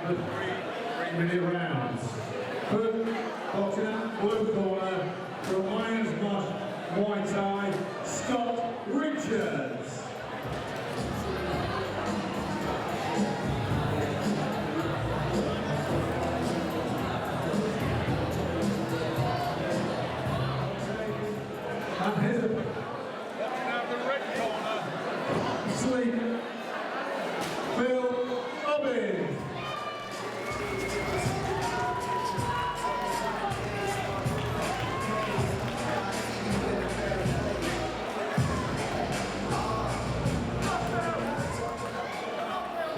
the 3-minute rounds. Burton, boxing out, blue corner, from Mayns Muay Thai, Scott Richards. And here's a out the red corner, Sleaford, Robbins.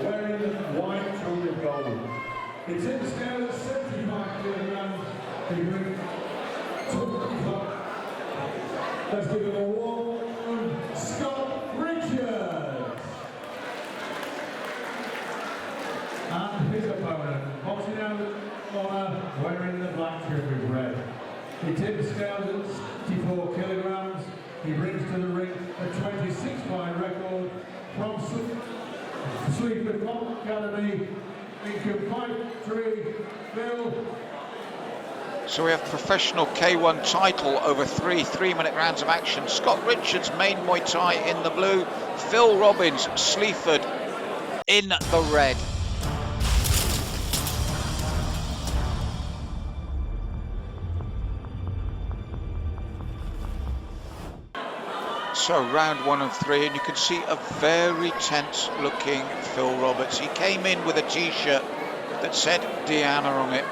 Wearing white tone of gold. It's in the scale at 75 kilograms. He brings 25. Let's give him a warm Scott Richards. And his opponent, boxing out of corner, wearing the black trim with red. He tipped the scales at 64 kilograms. He brings to the ring a 26-fight record from Sleaford Academy. He can fight 3, Phil. So we have professional K1 title over 3-minute rounds of action. Scott Richards, Mayns Muay Thai in the blue. Phil Robbins, Sleaford in the red. So round 1 of 3, and you can see a very tense looking Phil Roberts. He came in with a t-shirt that said Diana on it.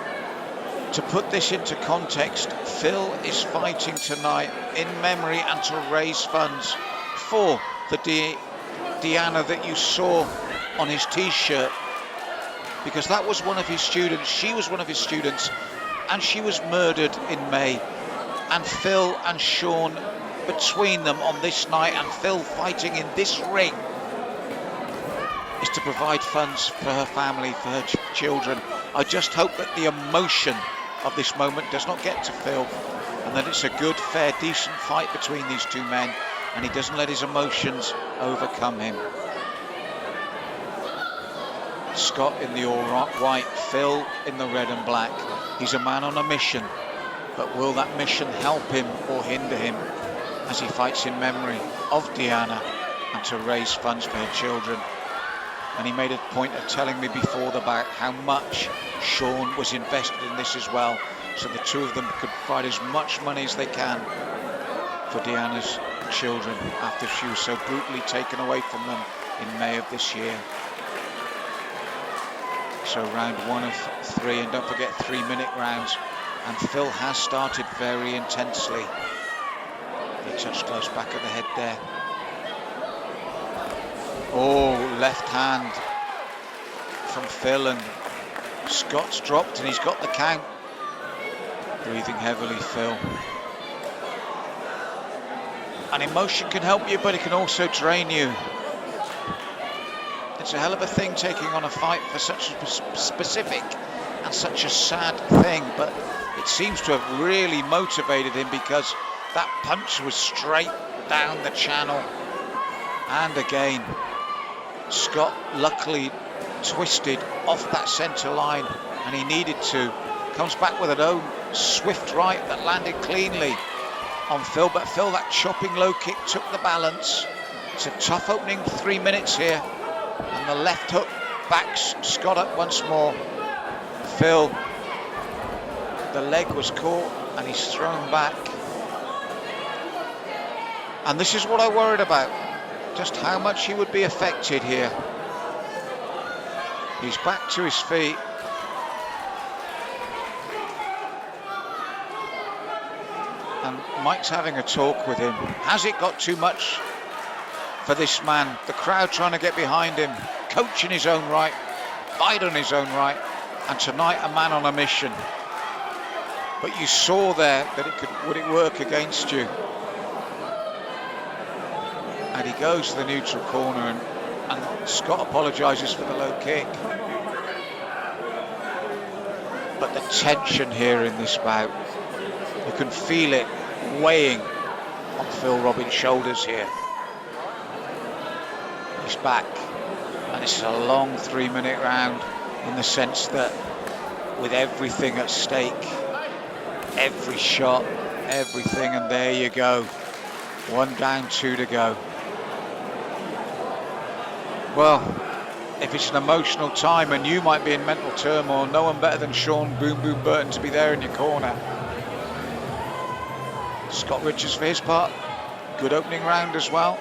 To put this into context, Phil is fighting tonight in memory and to raise funds for the Diana that you saw on his t-shirt, because that was one of his students. She was one of his students, and she was murdered in May. And Phil and Shawn, between them on this night, and Phil fighting in this ring, is to provide funds for her family, for her children. I just hope that the emotion of this moment does not get to Phil, and that it's a good, fair, decent fight between these two men, and he doesn't let his emotions overcome him. Scott in the all-white, Phil in the red and black. He's a man on a mission, but will that mission help him or hinder him as he fights in memory of Diana and to raise funds for her children? And he made a point of telling me before the bout how much Shawn was invested in this as well, so the two of them could provide as much money as they can for Diana's children after she was so brutally taken away from them in May of this year. So round 1 of 3, and don't forget 3-minute rounds, and Phil has started very intensely. He touched close back of the head there. Oh, left hand from Phil, and Scott's dropped and he's got the count. Breathing heavily, Phil. And emotion can help you, but it can also drain you. It's a hell of a thing taking on a fight for such a specific and such a sad thing, but it seems to have really motivated him, because that punch was straight down the channel. And again, Scott luckily twisted off that centre line, and he needed to. Comes back with an own swift right that landed cleanly on Phil, but Phil, that chopping low kick took the balance. It's a tough opening 3 minutes here, and the left hook backs Scott up once more. Phil, the leg was caught and he's thrown back. And this is what I worried about, just how much he would be affected here. He's back to his feet. And Mike's having a talk with him. Has it got too much for this man? The crowd trying to get behind him, coach in his own right, fight on his own right, and tonight a man on a mission. But you saw there that would it work against you? And he goes to the neutral corner, and Scott apologises for the low kick. But the tension here in this bout, you can feel it weighing on Phil Robbins' shoulders here. He's back, and this is a long 3 minute round. in the sense that with everything at stake, every shot, everything, and there you go. 1 down, 2 to go. Well, if it's an emotional time and you might be in mental turmoil, no one better than Shawn Boom Boom Burton to be there in your corner. Scott Richards for his part, good opening round as well.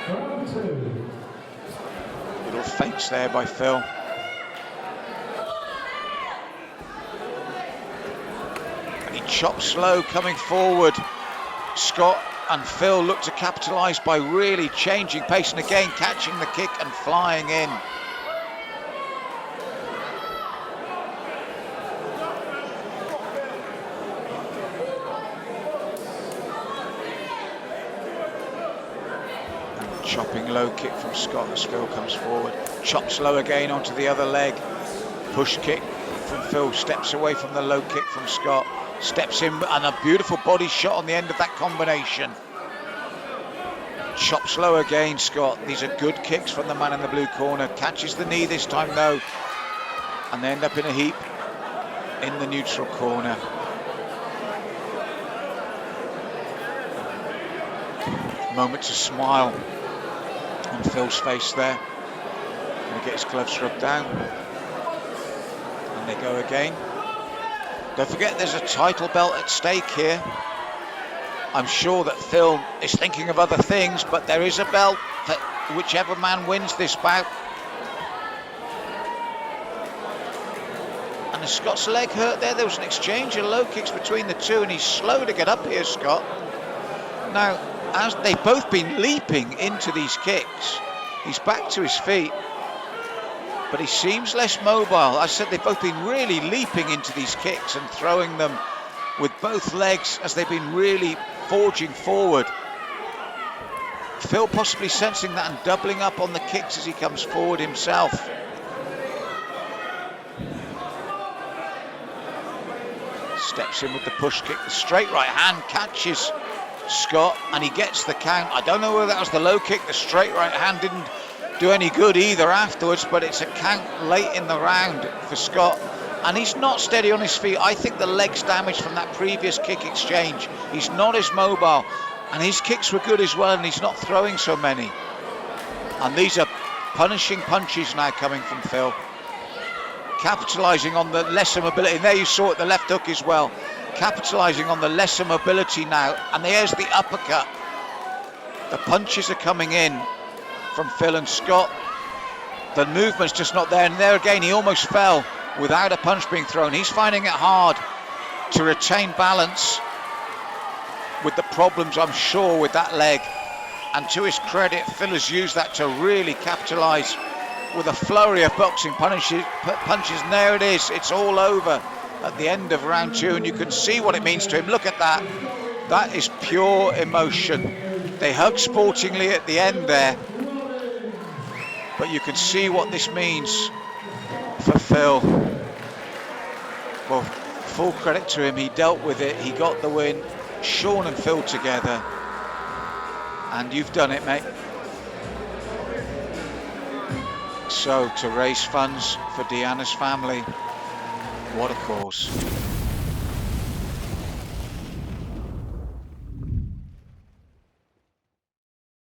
Round 2. Little feints there by Phil. And he chops slow coming forward. Scott and Phil look to capitalise by really changing pace and again catching the kick and flying in. And chopping low kick from Scott as Phil comes forward. Chops low again onto the other leg. Push kick from Phil, steps away from the low kick from Scott. Steps in and a beautiful body shot on the end of that combination. Chops low again, Scott. These are good kicks from the man in the blue corner. Catches the knee this time though. And they end up in a heap in the neutral corner. Moment to smile on Phil's face there. Gonna get his gloves rubbed down. And they go again. Don't forget there's a title belt at stake here. I'm sure that Phil is thinking of other things, but there is a belt for whichever man wins this bout. And Scott's leg hurt there. There was an exchange of low kicks between the two, and he's slow to get up here, Scott. Now, as they've both been leaping into these kicks, he's back to his feet, but he seems less mobile. I said they've both been really leaping into these kicks and throwing them with both legs as they've been really forging forward. Phil possibly sensing that and doubling up on the kicks as he comes forward himself. Steps in with the push kick. The straight right hand catches Scott and he gets the count. I don't know whether that was the low kick. The straight right hand didn't do any good either afterwards, but it's a count late in the round for Scott. And he's not steady on his feet. I think the leg's damaged from that previous kick exchange. He's not as mobile, and his kicks were good as well, and he's not throwing so many. And these are punishing punches now coming from Phil. Capitalising on the lesser mobility. And there you saw it, the left hook as well. Capitalising on the lesser mobility now. And there's the uppercut. The punches are coming in from Phil and Scott. The movement's just not there. And there again, he almost fell without a punch being thrown. He's finding it hard to retain balance with the problems, I'm sure, with that leg. And to his credit, Phil has used that to really capitalise with a flurry of boxing punches. And there it is. It's all over at the end of round 2, and you can see what it means to him. Look at that. That is pure emotion. They hug sportingly at the end there, but you can see what this means for Phil. Well, full credit to him. He dealt with it. He got the win. Shawn and Phil together. And you've done it, mate. So, to raise funds for Deanna's family, what a cause.